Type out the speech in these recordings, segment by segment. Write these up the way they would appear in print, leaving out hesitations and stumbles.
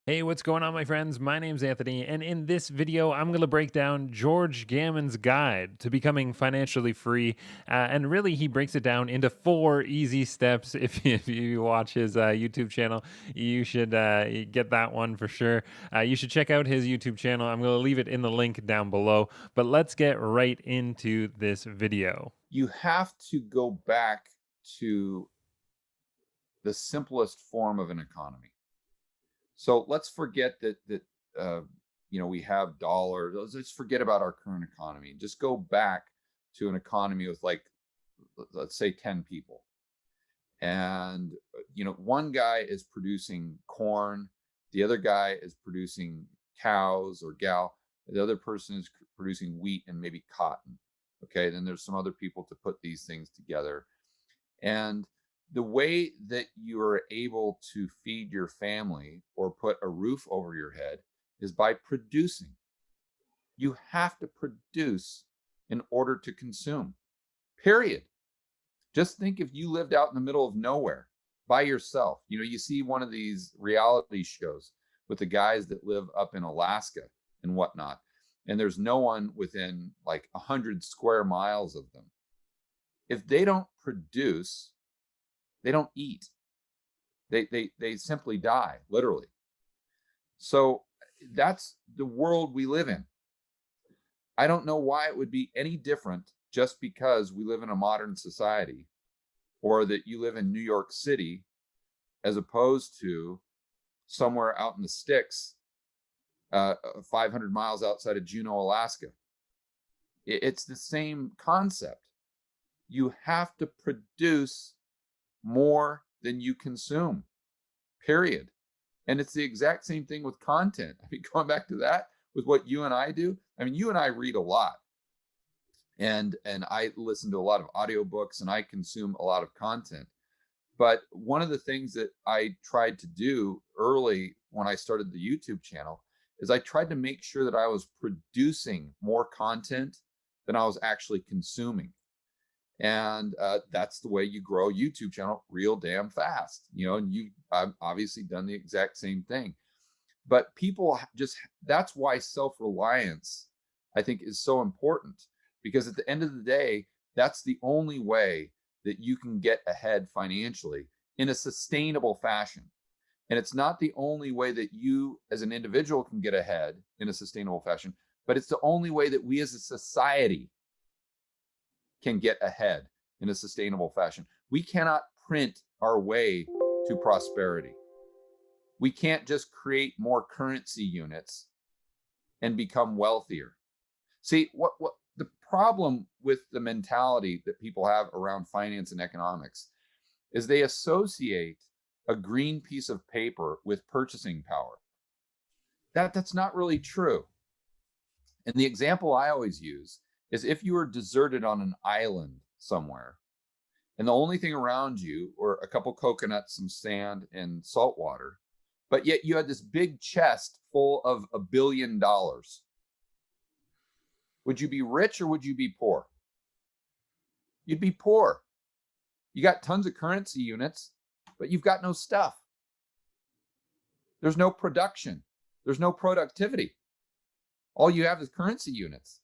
Hey, what's going on, my friends? My name's Anthony, and in this video, I'm going to break down George Gammon's guide to becoming financially free. And really, he breaks it down into 4 easy steps. If you watch his YouTube channel, you should get that one for sure. You should check out his YouTube channel. I'm going to leave it in the link down below. But let's get right into this video. You have to go back to the simplest form of an economy. So let's forget uh, we have dollars. Let's forget about our current economy. Just go back to an economy with, like, let's say 10 people, and one guy is producing corn, the other guy is producing cows or gal, the other person is producing wheat and maybe cotton. Okay, then there's some other people to put these things together. And the way that you are able to feed your family or put a roof over your head is by producing. You have to produce in order to consume, period. Just think if you lived out in the middle of nowhere by yourself. You see one of these reality shows with the guys that live up in Alaska and whatnot, and there's no one within like 100 square miles of them. If they don't produce, they don't eat. They simply die, literally. So that's the world we live in. I don't know why it would be any different just because we live in a modern society, or that you live in New York City as opposed to somewhere out in the sticks, 500 miles outside of Juneau, Alaska. It's the same concept. You have to produce more than you consume, period. And it's the exact same thing with content. I mean, going back to that, with what you and I do, I mean, you and I read a lot, and I listen to a lot of audiobooks, and I consume a lot of content. But one of the things that I tried to do early when I started the YouTube channel is I tried to make sure that I was producing more content than I was actually consuming. And that's the way you grow a YouTube channel real damn fast. And I've obviously done the exact same thing. But people just, that's why self-reliance, I think, is so important, because at the end of the day, that's the only way that you can get ahead financially in a sustainable fashion. And it's not the only way that you as an individual can get ahead in a sustainable fashion, but it's the only way that we as a society can get ahead in a sustainable fashion. We cannot print our way to prosperity. We can't just create more currency units and become wealthier. See, what the problem with the mentality that people have around finance and economics is they associate a green piece of paper with purchasing power. That's not really true. And the example I always use is if you were deserted on an island somewhere, and the only thing around you were a couple coconuts, some sand, and salt water, but yet you had this big chest full of $1 billion. Would you be rich or would you be poor? You'd be poor. You got tons of currency units, but you've got no stuff. There's no production. There's no productivity. All you have is currency units.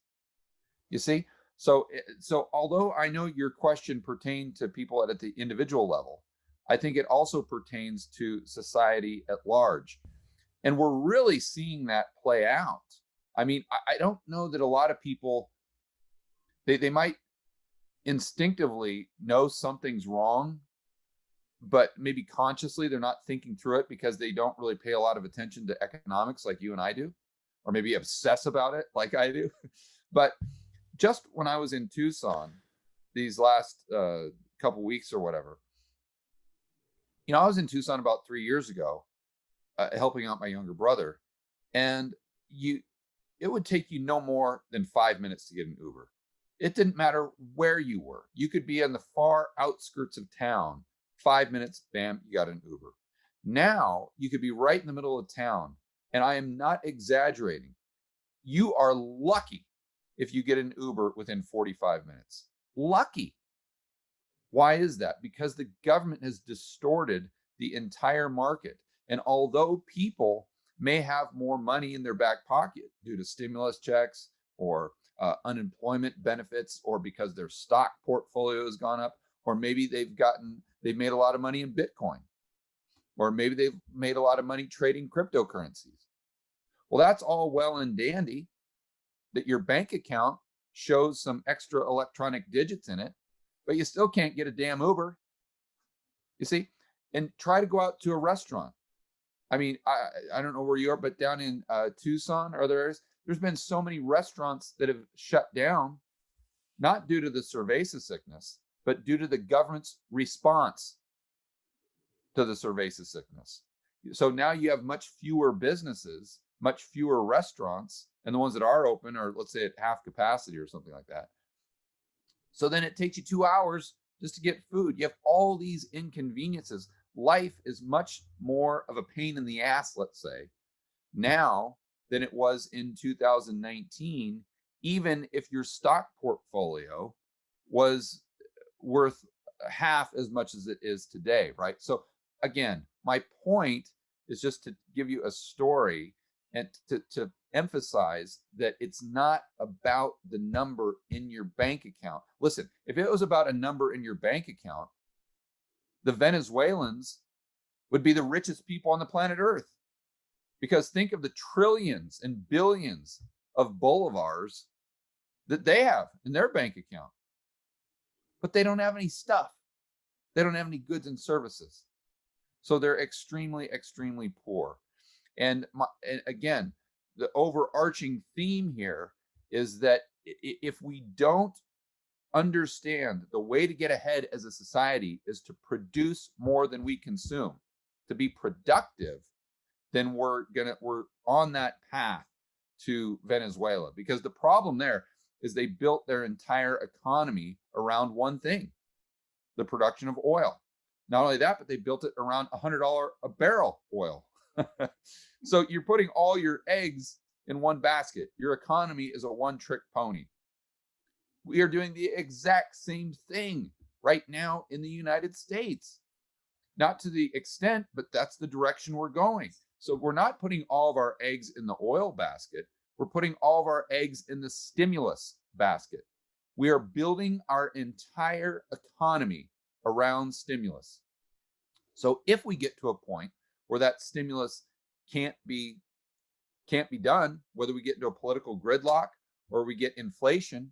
You see? So although I know your question pertained to people at the individual level, I think it also pertains to society at large. And we're really seeing that play out. I mean, I don't know that a lot of people, they might instinctively know something's wrong, but maybe consciously they're not thinking through it because they don't really pay a lot of attention to economics like you and I do, or maybe obsess about it like I do. But just when I was in Tucson these last couple weeks or whatever, I was in Tucson about 3 years ago, helping out my younger brother, and it would take you no more than 5 minutes to get an Uber. It didn't matter where you were. You could be in the far outskirts of town. 5 minutes, bam, you got an Uber. Now you could be right in the middle of town, and I am not exaggerating. You are lucky if you get an Uber within 45 minutes. Lucky. Why is that? Because the government has distorted the entire market. And although people may have more money in their back pocket due to stimulus checks or unemployment benefits, or because their stock portfolio has gone up, or maybe they've made a lot of money in Bitcoin, or maybe they've made a lot of money trading cryptocurrencies. Well, that's all well and dandy that your bank account shows some extra electronic digits in it, but you still can't get a damn Uber, you see? And try to go out to a restaurant. I mean, I don't know where you are, but down in Tucson or other areas, there's been so many restaurants that have shut down, not due to the cerveza sickness, but due to the government's response to the cerveza sickness. So now you have much fewer businesses, much fewer restaurants, and the ones that are open are, let's say, at half capacity or something like that. So then it takes you 2 hours just to get food. You have all these inconveniences. Life is much more of a pain in the ass, let's say, now than it was in 2019, even if your stock portfolio was worth half as much as it is today, right? So again, my point is just to give you a story and to emphasize that it's not about the number in your bank account. Listen, if it was about a number in your bank account, the Venezuelans would be the richest people on the planet Earth. Because think of the trillions and billions of bolivars that they have in their bank account. But they don't have any stuff. They don't have any goods and services. So they're extremely, extremely poor. And again, the overarching theme here is that if we don't understand the way to get ahead as a society is to produce more than we consume, to be productive, then we're on that path to Venezuela. Because the problem there is they built their entire economy around one thing, the production of oil. Not only that, but they built it around $100 a barrel oil. So you're putting all your eggs in one basket. Your economy is a one-trick pony. We are doing the exact same thing right now in the United States. Not to the extent, but that's the direction we're going. So we're not putting all of our eggs in the oil basket. We're putting all of our eggs in the stimulus basket. We are building our entire economy around stimulus. So if we get to a point where that stimulus can't be done, whether we get into a political gridlock or we get inflation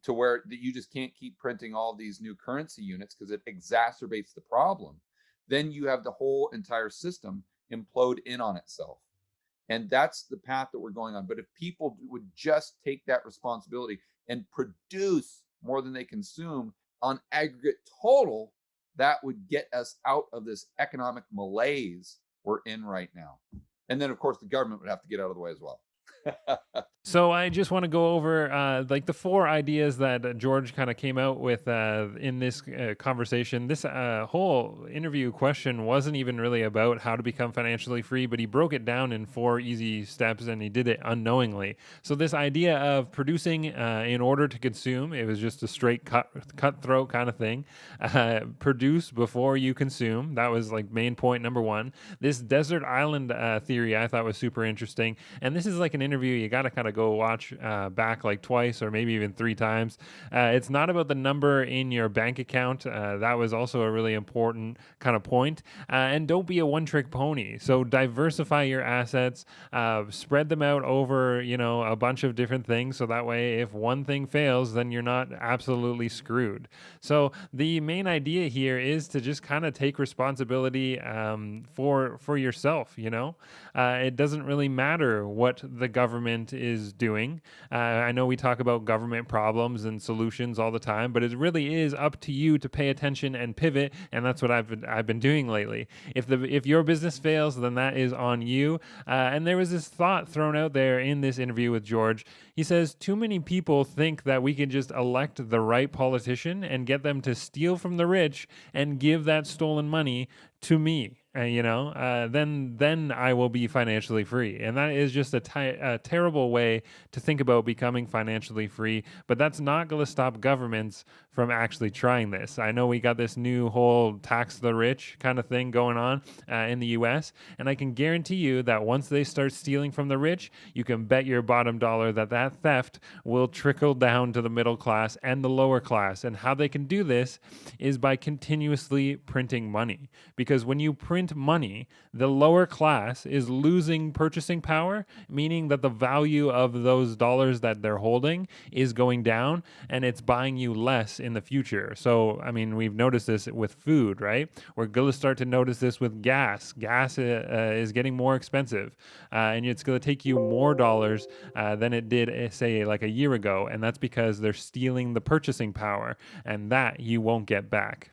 to where that you just can't keep printing all these new currency units because it exacerbates the problem, then you have the whole entire system implode in on itself. And that's the path that we're going on. But if people would just take that responsibility and produce more than they consume on aggregate total, that would get us out of this economic malaise we're in right now. And then, of course, the government would have to get out of the way as well. So I just want to go over like the 4 ideas that George kind of came out with in this conversation. This whole interview question wasn't even really about how to become financially free, but he broke it down in 4 easy steps, and he did it unknowingly. So this idea of producing in order to consume, it was just a straight cutthroat kind of thing. Produce before you consume. That was like main point number 1. This desert island theory I thought was super interesting. And this is like an interview you got to kind of go watch back like twice or maybe even 3 times. It's not about the number in your bank account. That was also a really important kind of point. And don't be a one-trick pony. So diversify your assets, spread them out over, a bunch of different things. So that way, if one thing fails, then you're not absolutely screwed. So the main idea here is to just kind of take responsibility for yourself. It doesn't really matter what the government is doing. I know we talk about government problems and solutions all the time, but it really is up to you to pay attention and pivot, and that's what I've been doing lately. If your business fails, then that is on you. And there was this thought thrown out there in this interview with George. He says too many people think that we can just elect the right politician and get them to steal from the rich and give that stolen money to me. then I will be financially free. And that is just a terrible way to think about becoming financially free. But that's not going to stop governments from actually trying this. I know we got this new whole tax the rich kind of thing going on in the US. And I can guarantee you that once they start stealing from the rich, you can bet your bottom dollar that that theft will trickle down to the middle class and the lower class. And how they can do this is by continuously printing money. Because when you print money, the lower class is losing purchasing power, meaning that the value of those dollars that they're holding is going down and it's buying you less in the future. So, I mean, we've noticed this with food, right? We're going to start to notice this with gas. Gas is getting more expensive, and it's going to take you more dollars than it did, say, like a year ago. And that's because they're stealing the purchasing power, and that you won't get back.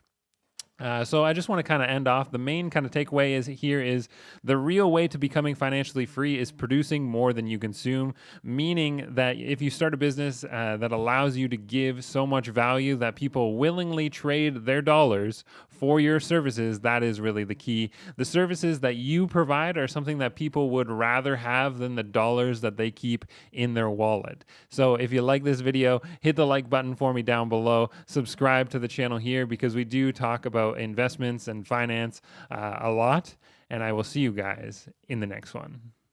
So I just want to kind of end off. The main kind of takeaway is the real way to becoming financially free is producing more than you consume, meaning that if you start a business that allows you to give so much value that people willingly trade their dollars for your services, that is really the key. The services that you provide are something that people would rather have than the dollars that they keep in their wallet. So if you like this video, hit the like button for me down below. Subscribe to the channel here because we do talk about investments and finance a lot. And I will see you guys in the next one.